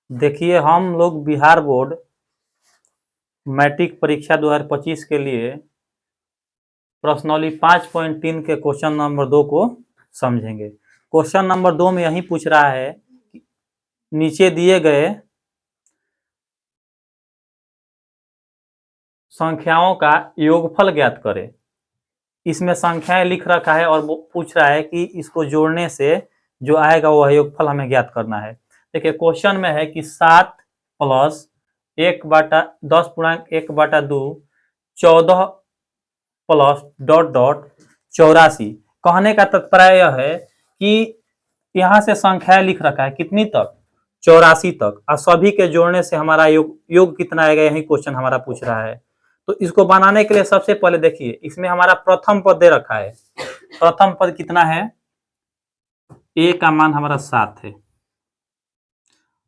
देखिए, हम लोग बिहार बोर्ड मैट्रिक परीक्षा 2025 के लिए प्रश्नावली 5.3 के क्वेश्चन नंबर 2 को समझेंगे। क्वेश्चन नंबर 2 में यही पूछ रहा है कि नीचे दिए गए संख्याओं का योगफल ज्ञात करें। इसमें संख्याएं लिख रखा है और वो पूछ रहा है कि इसको जोड़ने से जो आएगा वह योगफल हमें ज्ञात करना है। देखिए, क्वेश्चन में है कि 7 प्लस 1/10 × 1/2 14 प्लस डॉट डॉट 84। कहने का तात्पर्य यह है कि यहाँ से संख्याएं लिख रखा है कितनी तक, 84 तक, और सभी के जोड़ने से हमारा योग कितना आएगा, यही क्वेश्चन हमारा पूछ रहा है। तो इसको बनाने के लिए सबसे पहले देखिए, इसमें हमारा प्रथम पद दे रखा है। प्रथम पद कितना है, ए का मान हमारा 7 है।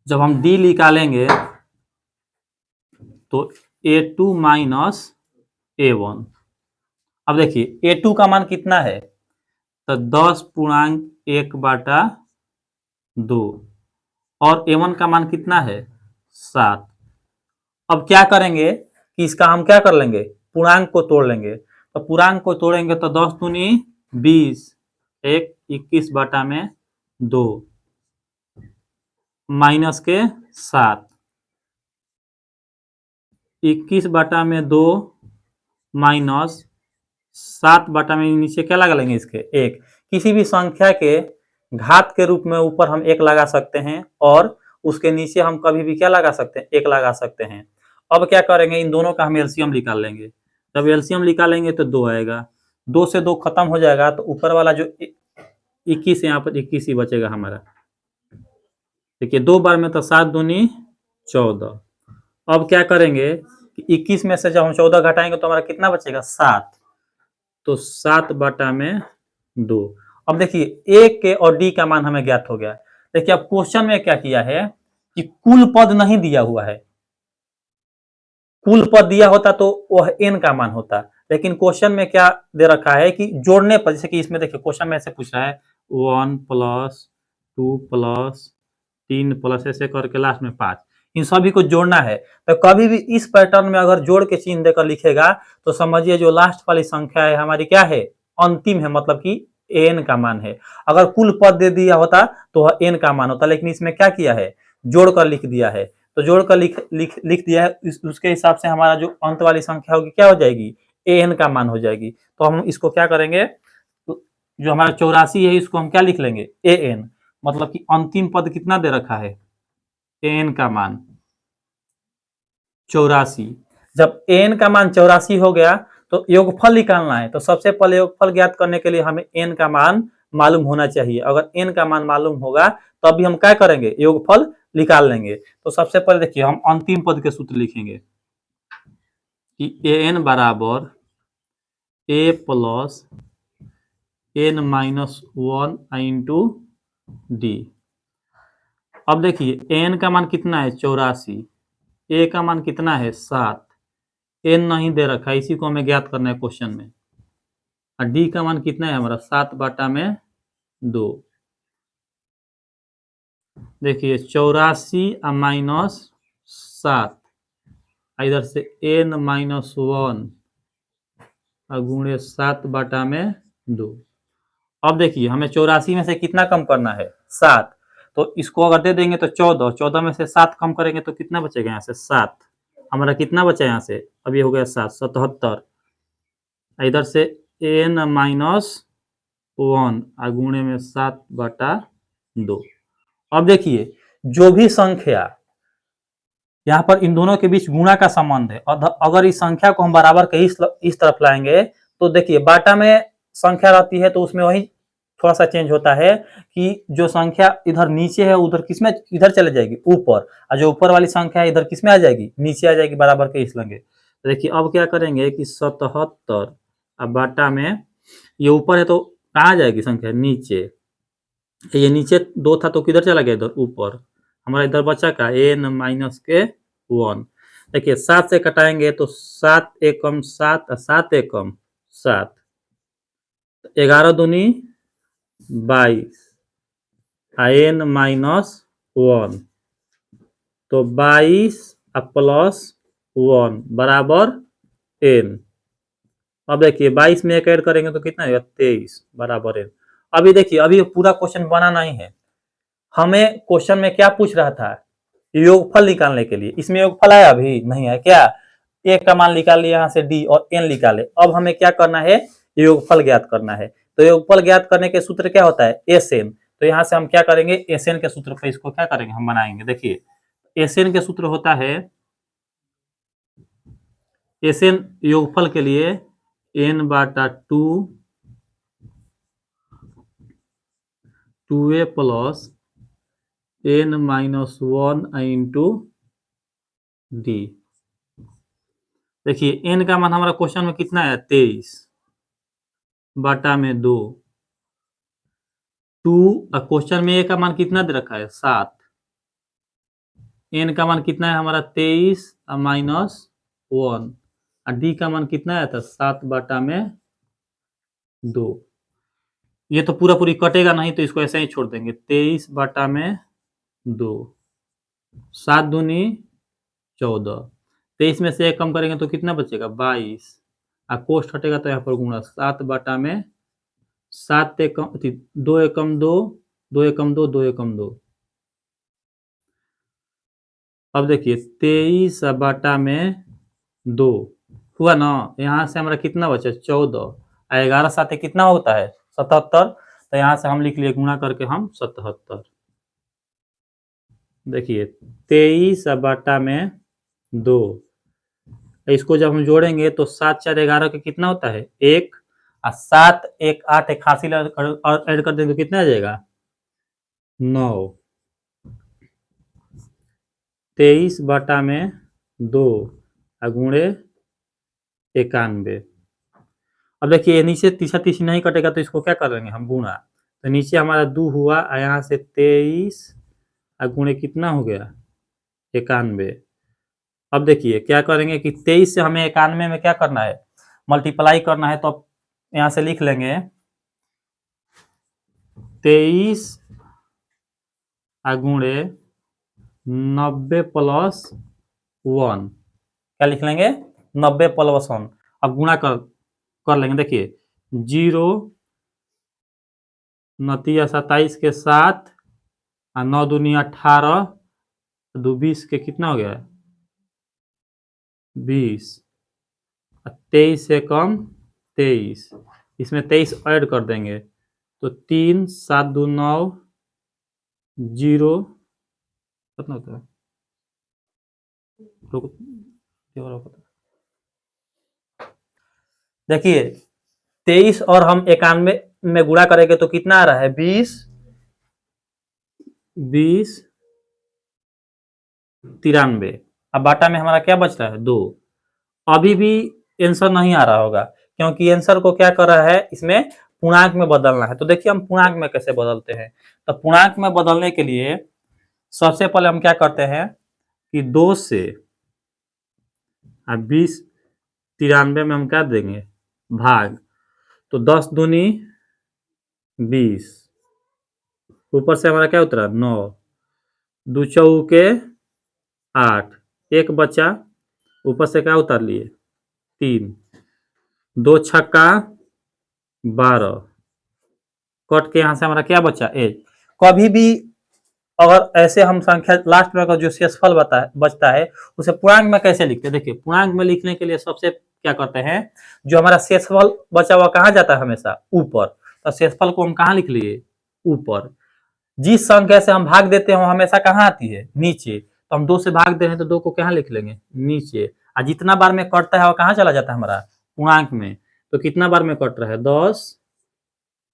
जब हम डी निकालेंगे तो A2 माइनस A1। अब देखिए, A2 का मान कितना है, तो 10.1/2 और A1 का मान कितना है, 7। अब क्या करेंगे कि इसका हम क्या कर लेंगे, पूर्णांक को तोड़ लेंगे। तो पूर्णांक को तोड़ेंगे तो 10 दूनी 20, 21/2 माइनस के 7, 21/2 माइनस 7/में नीचे क्या लगा लेंगे, इसके 1। किसी भी संख्या के घात के रूप में ऊपर हम 1 लगा सकते हैं और उसके नीचे हम कभी भी क्या लगा सकते हैं, 1 लगा सकते हैं। अब क्या करेंगे, इन दोनों का हम एलसीएम निकाल लेंगे। जब एलसीएम निकालेंगे तो 2 आएगा, 2 से 2 खत्म हो जाएगा, तो ऊपर वाला जो 21 यहाँ पर 21 ही बचेगा हमारा। देखिए, 2 बार में तो 7 दूनी 14। अब क्या करेंगे कि 21 में से जब हम 14 घटाएंगे तो हमारा कितना बचेगा, 7। तो 7/2। अब देखिए, ए के और डी का मान हमें ज्ञात हो गया। देखिए, अब क्वेश्चन में क्या किया है कि कुल पद नहीं दिया हुआ है। कुल पद दिया होता तो वह एन का मान होता, लेकिन क्वेश्चन में क्या दे रखा है कि जोड़ने पर, जैसे कि इसमें देखिए क्वेश्चन में ऐसे पूछ रहा है 1 प्लस 2 प्लस 3 प्लस ऐसे करके लास्ट में 5, इन सभी को जोड़ना है। तो कभी भी इस पैटर्न में अगर जोड़ के चिन्ह देकर लिखेगा तो समझिए जो लास्ट वाली संख्या है हमारी क्या है, अंतिम है, मतलब कि एन का मान है। अगर कुल पद दे दिया होता तो वह एन का मान होता, लेकिन इसमें क्या किया है, जोड़कर लिख दिया है। तो जोड़कर लिख दिया है, उसके हिसाब से हमारा जो अंत वाली संख्या होगी क्या हो जाएगी, एन का मान हो जाएगी। तो हम इसको क्या करेंगे, तो जो हमारा 84 है इसको हम क्या लिख लेंगे, ए एन, मतलब कि अंतिम पद कितना दे रखा है, एन का मान 84। जब एन का मान 84 हो गया तो योगफल निकालना है। तो सबसे पहले योगफल ज्ञात करने के लिए हमें एन का मान मालूम होना चाहिए। अगर एन का मान मालूम होगा तो अभी हम क्या करेंगे, योगफल निकाल लेंगे। तो सबसे पहले देखिए, हम अंतिम पद के सूत्र लिखेंगे कि एन बराबर A plus N minus 1 into D. अब देखिए, एन का मान कितना है, 84, ए का मान कितना है, 7, एन नहीं दे रखा है, इसी को हमें ज्ञात करना है क्वेश्चन में। और डी का मान कितना है हमारा, 7/2। देखिए, 84 माइनस 7, इधर से एन माइनस 1 गुणे 7/2। अब देखिए, हमें 84 में से कितना कम करना है, 7। तो इसको अगर दे देंगे तो 14, 14 में से 7 कम करेंगे तो कितना बचेगा, यहाँ से 7। हमारा कितना बचा यहाँ से, अब ये हो गया 7, 77। इधर से एन माइनस 1 गुणे में 7/2। अब देखिए, जो भी संख्या यहाँ पर इन दोनों के बीच गुणा का संबंध है, अगर इस संख्या को हम बराबर के इस तरफ लाएंगे तो देखिए, बाटा में संख्या रहती है तो उसमें वही थोड़ा सा चेंज होता है कि जो संख्या इधर नीचे है उधर किसमें, इधर चले जाएगी ऊपर, और जो ऊपर वाली संख्या है इधर किसमें आ जाएगी, नीचे आ जाएगी, बराबर के इस लेंगे। तो देखिए, अब क्या करेंगे कि 77 अब बाटा में ये ऊपर है तो कहाँ आ जाएगी संख्या, नीचे। ये नीचे 2 था तो किधर चला गया, इधर ऊपर। हमारा इधर बचा का एन माइनस के 1। देखिए, 7 से कटाएंगे तो 7 एकम 7, 7 एकम 7, 11 दूनी 22, एन माइनस 1 तो 22 प्लस 1 बराबर n। अब देखिए 22 में एक ऐड करेंगे तो कितना आएगा 23 बराबर n। अभी देखिए अभी पूरा क्वेश्चन बना नहीं है, हमें क्वेश्चन में क्या पूछ रहा था, योगफल निकालने के लिए। इसमें योगफल आया अभी नहीं है क्या, a का मान निकाल लिया यहाँ से d और n निकाले। अब हमें क्या करना है, योगफल ज्ञात करना है। तो योगफल ज्ञात करने के सूत्र क्या होता है, SN। तो यहाँ से हम क्या करेंगे, SN के सूत्र पर इसको क्या करेंगे, हम बनाएंगे। देखिए SN के सूत्र होता है, SN योगफल के लिए n/2 2a plus n-1 into D. देखिए n का मान हमारा क्वेश्चन में कितना है 23 बटा में 2 क्वेश्चन में a का मान कितना दे रखा है 7, n का मान कितना है हमारा 23 माइनस 1 और डी का मान कितना आया था 7 बटा में 2। ये तो पूरा पूरी कटेगा नहीं तो इसको ऐसे ही छोड़ देंगे, 23 बटा में 2, 7 दूनी 14, 23 में से 1 कम करेंगे तो कितना बचेगा 22 और कोष्ठ हटेगा तो यहाँ पर गुणा 7 बटा में 7 एकम 2 एकम 2 2 एकम 2 2 एकम 2। अब देखिए 23 बटा में 2 हुआ ना, यहाँ से हमारा कितना बचा 14 और 11 7 कितना होता है 77। तो यहाँ से हम लिख लिए गुणा करके हम 77। देखिए 23 बटा में 2, इसको जब हम जोड़ेंगे तो 7 4 11 के कितना होता है 1 और 7 1 8 एक हासिल और ऐड कर देंगे तो कितना आ जाएगा 9। 23 बटा में 2 गुणे 91। अब देखिए नीचे तीसरा तीसरी नहीं कटेगा तो इसको क्या करेंगे हम गुणा, तो नीचे हमारा 2 हुआ और यहाँ से 23 गुणे कितना हो गया 91। अब देखिए क्या करेंगे कि 23 से हमें 91 में क्या करना है मल्टीप्लाई करना है। तो अब यहाँ से लिख लेंगे 23 गुणे 90 प्लस 1, क्या लिख लेंगे 90 प्लस 1। अब गुणा कर लेंगे। देखिए 0 9 27 के 7 और 9 दूनी 18 2 20 के कितना हो गया 20 और 23 से कम 23, इसमें 23 ऐड कर देंगे तो 3 7 2 9 0 कितना होता है, देखिए 23 और हम 91 में गुणा करेंगे तो कितना आ रहा है 20 20 93। अब बाटा में हमारा क्या बच रहा है 2। अभी भी आंसर नहीं आ रहा होगा क्योंकि आंसर को क्या कर रहा है इसमें पूर्णांक में बदलना है। तो देखिए हम पूर्णांक में कैसे बदलते हैं। तो पूर्णांक में बदलने के लिए सबसे पहले हम क्या करते हैं कि 2 से 20 93 में हम क्या देंगे भाग, तो 10 दूनी 20, ऊपर से हमारा क्या उतरा 9, 2 चौके 8, एक बचा, ऊपर से क्या उतार लिए 3, 2 छक्का 12, कट के यहाँ से हमारा क्या बचा 1। कभी भी अगर ऐसे हम संख्या लास्ट में अगर जो शेषफल बचता है उसे पूर्णांक में कैसे लिखते हैं। देखिए पूर्णांक में लिखने के लिए सबसे क्या करते हैं, जो हमारा शेषफल बचा हुआ कहाँ जाता है हमेशा ऊपर, तो शेषफल को हम कहाँ लिख लिए ऊपर। जिस संख्या से हम भाग देते हैं वो हमेशा कहाँ आती है नीचे, तो हम 2 से भाग दे रहे हैं तो 2 को कहाँ लिख लेंगे नीचे, और जितना बार में कटता है वो कहाँ चला जाता है हमारा पूर्णांक में। तो कितना बार में कट रहा है 10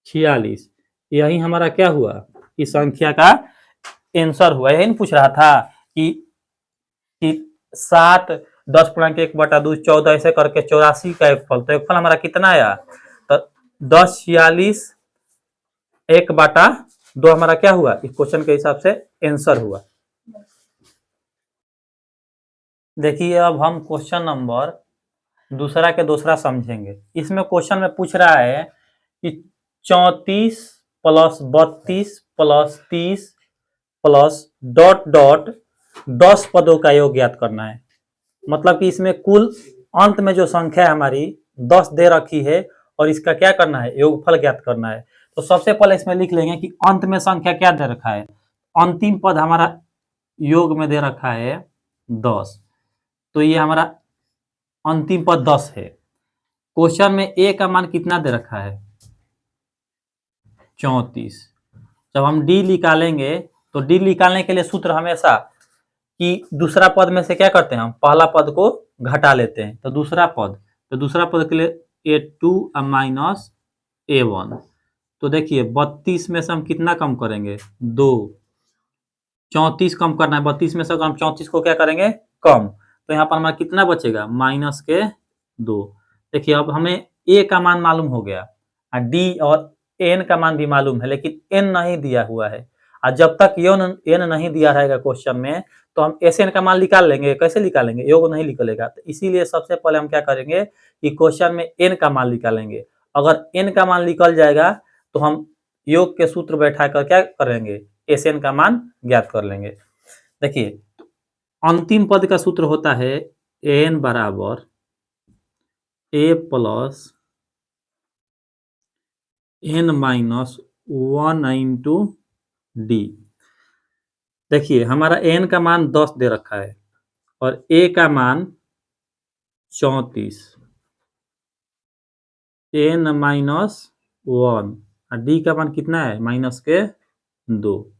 46, यही हमारा क्या हुआ इस संख्या का आंसर हुआ। यही पूछ रहा था कि 7 10.1/2 14 ऐसे करके 84 का एक फल, तो एक फल हमारा कितना आया तो 10 46 1/2 हमारा क्या हुआ इस क्वेश्चन के हिसाब से आंसर हुआ। देखिए अब हम क्वेश्चन नंबर दूसरा के दूसरा समझेंगे। इसमें क्वेश्चन में पूछ रहा है कि 34 plus 32 plus 30 plus dot dot 10 पदों का योग ज्ञात करना है। मतलब कि इसमें कुल अंत में जो संख्या है हमारी 10 दे रखी है और इसका क्या करना है, योगफल ज्ञात करना है। तो सबसे पहले इसमें लिख लेंगे कि अंत में संख्या क्या दे रखा है, अंतिम पद हमारा योग में दे रखा है 10, तो ये हमारा अंतिम पद 10 है। क्वेश्चन में ए का मान कितना दे रखा है, 34। जब हम डी निकालेंगे तो डी निकालने के लिए सूत्र हमेशा कि दूसरा पद में से क्या करते हैं, हम पहला पद को घटा लेते हैं। तो दूसरा पद के लिए A2 माइनस A1। तो देखिए 32 में से हम कितना कम करेंगे, 2। 34 कम करना है, 32 में से अगर हम 34 को क्या करेंगे, कम, तो यहाँ पर हमारा कितना बचेगा, -2। देखिए अब हमें ए का मान मालूम हो गया, डी और एन का मान भी मालूम है, लेकिन एन नहीं दिया हुआ है। और जब तक एन नहीं दिया रहेगा क्वेश्चन में, तो हम एस एन का मान निकाल लेंगे। कैसे निकालेंगे, योग नहीं निकलेगा। तो इसीलिए सबसे पहले हम क्या करेंगे कि क्वेश्चन में एन का मान निकालेंगे। अगर एन का मान निकल जाएगा तो हम योग के सूत्र बैठा कर क्या करेंगे, एस एन का मान ज्ञात कर लेंगे। देखिए अंतिम पद का सूत्र होता है एन बराबर A plus N minus 1 into D. देखिए हमारा एन का मान 10 दे रखा है और ए का मान 34, एन माइनस 1 और डी का मान कितना है, -2।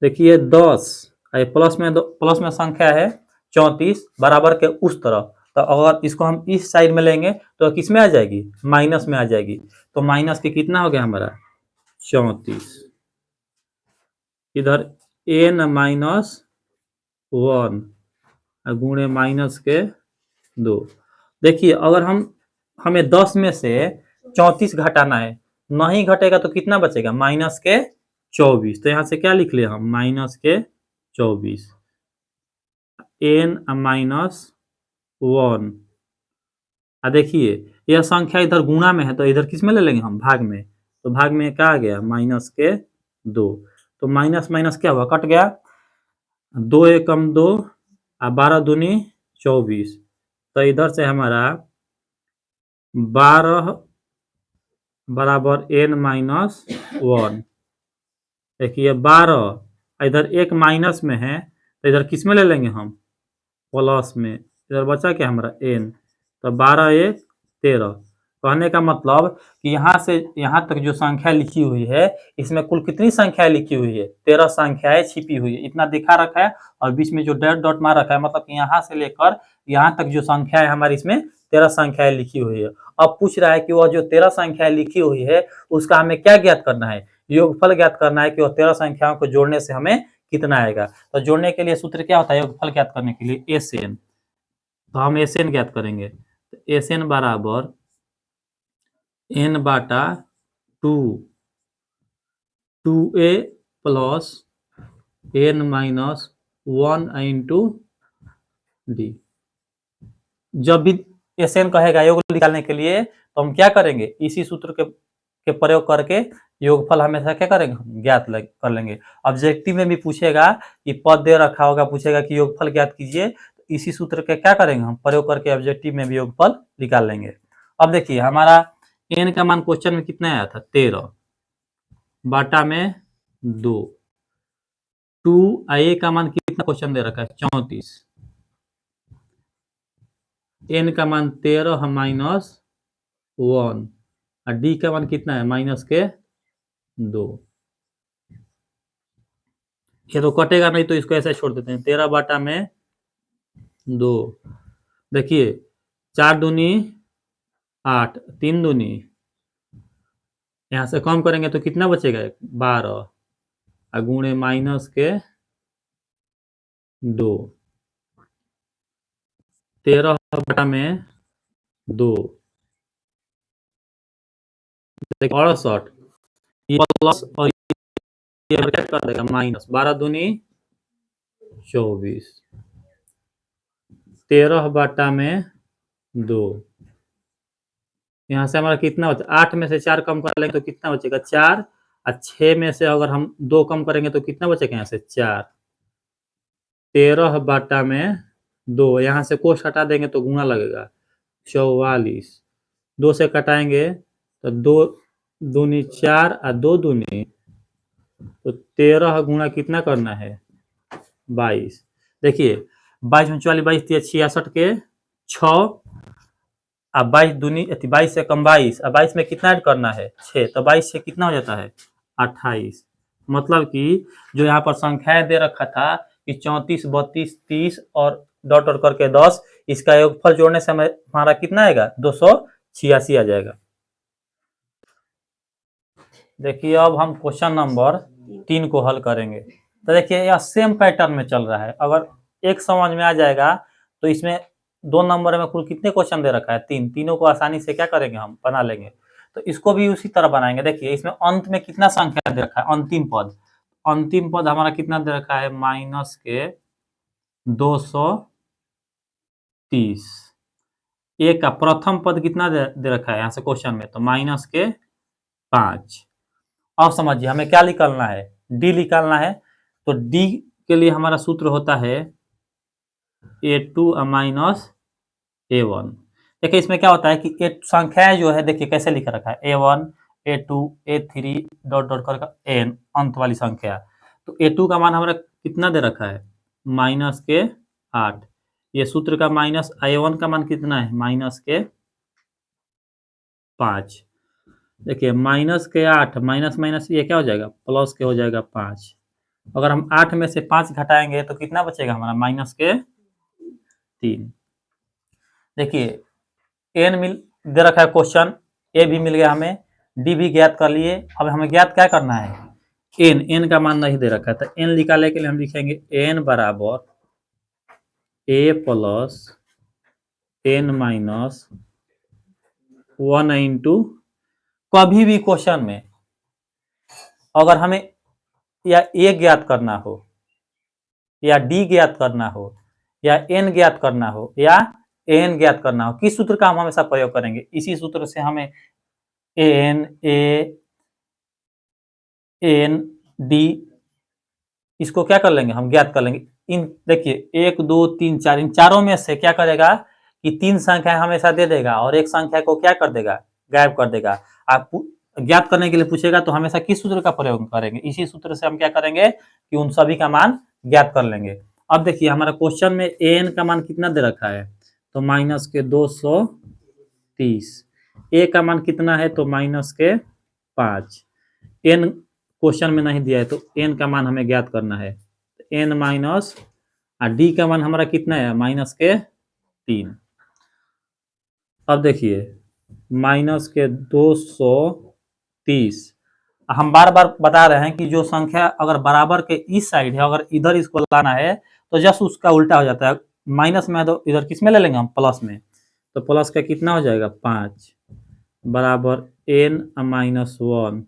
देखिए 10 प्लस में संख्या है 34 बराबर के उस तरफ, तो अगर इसको हम इस साइड में लेंगे तो किस में आ जाएगी, माइनस में आ जाएगी। तो माइनस के कितना हो गया हमारा 34, इधर एन माइनस 1 गुणे -2। देखिए अगर हमें 10 में से 34 घटाना है, नहीं घटेगा तो कितना बचेगा, -24। तो यहाँ से क्या लिख लिया हम, -24 एन माइनस 1। देखिए यह संख्या इधर गुणा में है तो इधर किस में ले लेंगे हम, भाग में। तो भाग में क्या आ गया, -2। तो माइनस माइनस क्या हुआ, कट गया, 2 एकम 2 और 12 दूनी 24। तो इधर से हमारा 12 बराबर एन माइनस 1। देखिए 12 इधर एक माइनस में है तो इधर किस में ले लेंगे हम, प्लस में। इधर बचा क्या हमारा एन, तो 12 1 13। कहने का मतलब कि यहाँ से यहाँ तक जो संख्या लिखी हुई है, इसमें कुल कितनी संख्या लिखी हुई है, 13 संख्याएं छिपी हुई है, इतना दिखा रखा है। और बीच में जो डॉट डॉट मार रखा है, मतलब कि यहाँ से लेकर यहाँ तक जो संख्या है हमारी, इसमें 13 संख्याएं लिखी हुई है। अब पूछ रहा है कि वह जो 13 संख्याएं लिखी हुई है उसका हमें क्या ज्ञात करना है, योगफल ज्ञात करना है कि वह 13 संख्याओं को जोड़ने से हमें कितना आएगा। तो जोड़ने के लिए सूत्र क्या होता है, योगफल ज्ञात करने के लिए एस एन। तो हम एस एन ज्ञात करेंगे, तो एस एन बराबर एन बाटा 2, 2a plus N minus 1 into d. जब भी एस एन कहेगा योग निकालने के लिए तो हम क्या करेंगे, इसी सूत्र के प्रयोग करके योगफल हमेशा क्या करेंगे, ज्ञात कर लेंगे। ऑब्जेक्टिव में भी पूछेगा कि पद दे रखा होगा, पूछेगा कि योगफल ज्ञात कीजिए, तो इसी सूत्र के क्या करेंगे हम, प्रयोग करके ऑब्जेक्टिव में भी योगफल निकाल लेंगे। अब देखिए हमारा एन का मान क्वेश्चन में कितना आया था, 13 बाटा में 2। 2 ए का मान कितना क्वेश्चन दे रखा है, 34। एन का मान 13 माइनस 1 और डी का मान कितना है, -2। ये तो कटेगा नहीं, तो इसको ऐसे छोड़ देते हैं, 13 बाटा में 2। देखिए 4 दूनी 8, 3 दूनी, यहाँ से कम करेंगे तो कितना बचेगा, 12 गुणे -2। 13 बटा में 2 68, ये प्लस और ये क्या कर देगा, माइनस। 12 दूनी 24, 13 बटा में 2। यहाँ से हमारा कितना बचा, 8 में से 4 कम कर लेंगे तो कितना बचेगा, 4। और 6 में से अगर हम 2 कम करेंगे तो कितना बचेगा, यहाँ से 4। 13 बाटा में 2, यहाँ से कोष हटा देंगे तो गुणा लगेगा 44, 2 से कटाएंगे तो 2 दूनी 4 और 2 दूनी तो 13 गुणा कितना करना है 22। देखिए 22 में 44 22 66 के 6 अब 22 दूनी 22 से कम 22 अब 22 में कितना ऐड करना है 6 तो 22 से कितना हो जाता है 28। मतलब कि जो यहाँ पर संख्याएं दे रखा था कि 34 32 30 और डॉट डॉट करके 10, इसका योगफल जोड़ने से हमारा कितना आएगा 286 आ जाएगा। देखिए अब हम क्वेश्चन नंबर 3 को हल करेंगे। तो देखिए यह सेम पैटर्न में चल रहा है, अगर एक समझ में आ जाएगा तो इसमें 2 नंबर में कुल कितने क्वेश्चन दे रखा है 3, तीनों को आसानी से क्या करेंगे हम बना लेंगे। तो इसको भी उसी तरह बनाएंगे। देखिए इसमें अंत में कितना संख्या दे रखा है अंतिम पद हमारा कितना दे रखा है माइनस के 230। एक का प्रथम पद कितना दे रखा है यहाँ से क्वेश्चन में तो माइनस के 5। अब समझिए हमें क्या निकालना है डी निकालना है। तो डी के लिए हमारा सूत्र होता है a2 माइनस a1। देखिए इसमें क्या होता है कि ए संख्याएं जो है देखिए कैसे लिख रखा है a1 a2 a3 dot dot कर n अंत वाली संख्या। तो a2 का मान हमारा कितना दे रखा है माइनस के 8। ये सूत्र का माइनस a1 का मान कितना है माइनस के 5। देखिए माइनस के 8 माइनस माइनस ये क्या हो जाएगा प्लस के हो जाएगा 5। अगर हम 8 में से 5 घटाएंगे तो कितना बचेगा हमारा माइनस के 3। देखिए एन मिल दे रखा है क्वेश्चन, ए भी मिल गया हमें, डी भी ज्ञात कर लिए। अब हमें ज्ञात क्या करना है एन का मान नहीं दे रखा है तो एन निकालने के लिए हम लिखेंगे एन बराबर A plus N minus 1 into. कभी भी क्वेश्चन में अगर हमें या ए ज्ञात करना हो या डी ज्ञात करना हो या एन ज्ञात करना हो या एन ज्ञात करना हो, किस सूत्र का हम हमेशा प्रयोग करेंगे इसी सूत्र से हमें एन एन डी इसको क्या कर लेंगे हम ज्ञात कर लेंगे। इन देखिए 1 2 3 4 इन चारों में से क्या करेगा कि 3 संख्या हमेशा दे देगा और एक संख्या को क्या कर देगा गायब कर देगा। आप ज्ञात करने के लिए पूछेगा तो हमेशा किस सूत्र का प्रयोग करेंगे इसी सूत्र से हम क्या करेंगे कि उन सभी का मान ज्ञात कर लेंगे। अब देखिए हमारा क्वेश्चन में एन का मान कितना दे रखा है तो माइनस के 230, ए का मान कितना है तो माइनस के 5, एन क्वेश्चन में नहीं दिया है तो एन का मान हमें ज्ञात करना है एन माइनस और डी का मान हमारा कितना है माइनस के 3। अब देखिए माइनस के 230 हम बार बार बता रहे हैं कि जो संख्या अगर बराबर के इस साइड है अगर इधर इसको लाना है तो जस्ट उसका उल्टा हो जाता है। माइनस में तो इधर किस में ले लेंगे हम प्लस में, तो प्लस का कितना हो जाएगा 5 बराबर एन माइनस 1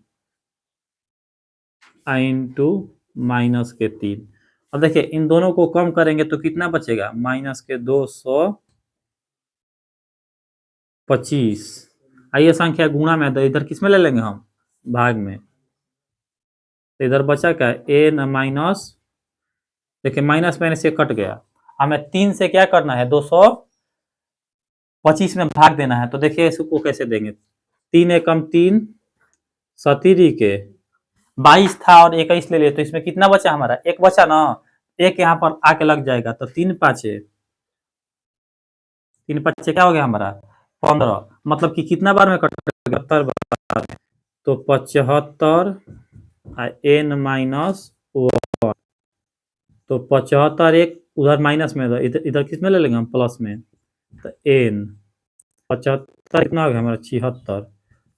इंटू माइनस के 3। अब देखिए इन दोनों को कम करेंगे तो कितना बचेगा माइनस के 225। आइए संख्या गुणा में तो इधर किस में ले लेंगे हम भाग में, तो इधर बचा क्या एन माइनस, देखिए माइनस माइनस से कट गया, हमें 3 से क्या करना है 225 में भाग देना है। तो देखिए इसको कैसे देंगे 3 एकम 3 सतीरी के 22 था और 21 ले लिए तो इसमें कितना बचा हमारा एक बचा ना, एक यहाँ पर आके लग जाएगा तो 3 पाँचे क्या हो गया हमारा 15, मतलब कि कितना बार में कटेगा 75 बार में, तो 75 एन माइनस 1 तो 75 एक उधर माइनस में इधर किस में ले लेंगे हम प्लस में, तो एन 75 कितना हो गया हमारा 76।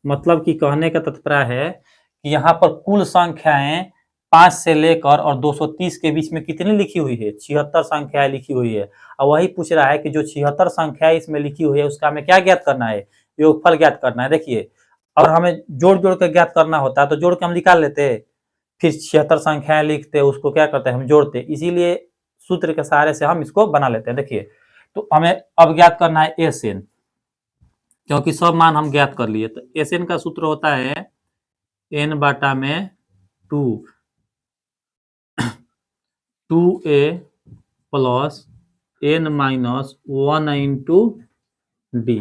मतलब कि कहने का तात्पर्य है कि यहाँ पर कुल संख्याएं 5 से लेकर और 230 के बीच में कितनी लिखी हुई है 76 संख्याएं लिखी हुई है। और वही पूछ रहा है कि जो 76 संख्याएं इसमें लिखी हुई है उसका हमें क्या ज्ञात करना है योगफल ज्ञात करना है। देखिए और हमें जोड़ जोड़ के ज्ञात करना होता है तो जोड़ के हम निकाल लेते, फिर 76 संख्याएं लिखते उसको क्या करते हैं हम जोड़ते, इसीलिए सूत्र के सहारे से हम इसको बना लेते हैं। देखिए तो हमें अब ज्ञात करना है एस एन, क्योंकि सब मान हम ज्ञात कर लिए। तो एस एन का सूत्र होता है एन बाटा में 2 2a plus N minus 1 into D.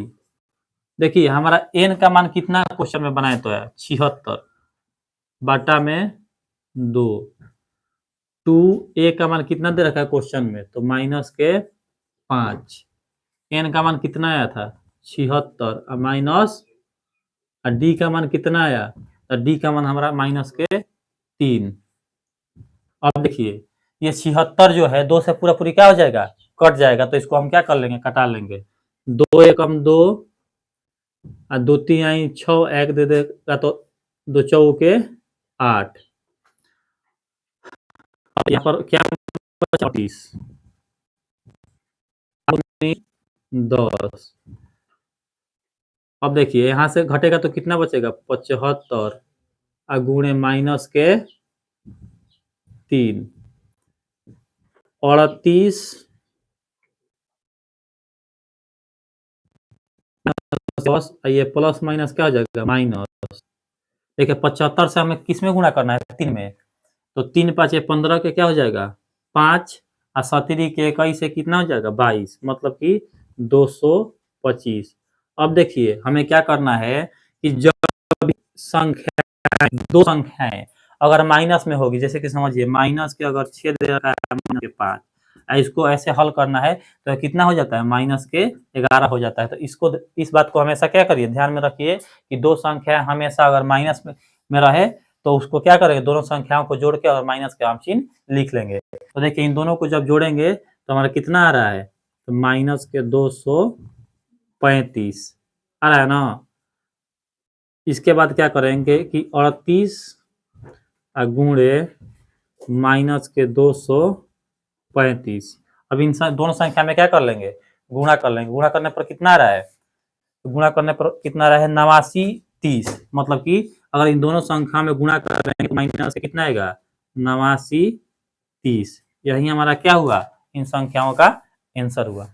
देखिए हमारा एन का मान कितना क्वेश्चन में बनाए तो है 76 बाटा में 2। 2 ए का मान कितना दे रखा है क्वेश्चन में, तो माइनस के 5। एन का मान कितना आया था 76 और माइनस डी का मान कितना आया, तो डी का मान हमारा माइनस के 3। अब देखिए ये 76 जो है 2 से पूरा पूरी क्या हो जाएगा, कट जाएगा, तो इसको हम क्या कर लेंगे, कटा लेंगे। 2 एकम 2 और 2 3 आई 6 एक दे देगा तो 2 चौके 8। अब यहाँ पर क्या 34 10। अब देखिए यहाँ से घटेगा तो कितना बचेगा 75 और गुणे माइनस के 3 38 प्लस ये प्लस माइनस क्या हो जाएगा माइनस। देखिए 75 से हमें किस में गुणा करना है 3 में, तो 3 5 15 के क्या हो जाएगा 5 और 17 के 21 से कितना हो जाएगा 22, मतलब कि 225। अब देखिए हमें क्या करना है कि जब संख्या दो संख्याएं अगर माइनस में होगी, जैसे कि समझिए माइनस के अगर छेद दे रखा है माइनस के 5, इसको ऐसे हल करना है तो कितना हो जाता है माइनस के 11 हो जाता है। तो इसको इस बात को हमेशा क्या करिए ध्यान में रखिए कि दो संख्या हमेशा अगर माइनस में रहे तो उसको क्या करेंगे, दोनों संख्याओं को जोड़ के और माइनस के आम चिन्ह लिख लेंगे। तो देखिए इन दोनों को जब जोड़ेंगे तो हमारा कितना आ रहा है, तो माइनस के 235 आ रहा है ना। इसके बाद क्या करेंगे कि 38 गुणे माइनस के 235। अब इन दोनों संख्या में क्या कर लेंगे, गुणा कर लेंगे। गुणा करने पर कितना आ रहा है, तो गुणा करने पर कितना आ रहा है 89 30, मतलब कि अगर इन दोनों संख्या में गुणा कर रहे हैं तो माइनस से कितना आएगा 89 30। यही हमारा क्या हुआ, इन संख्याओं का आंसर हुआ।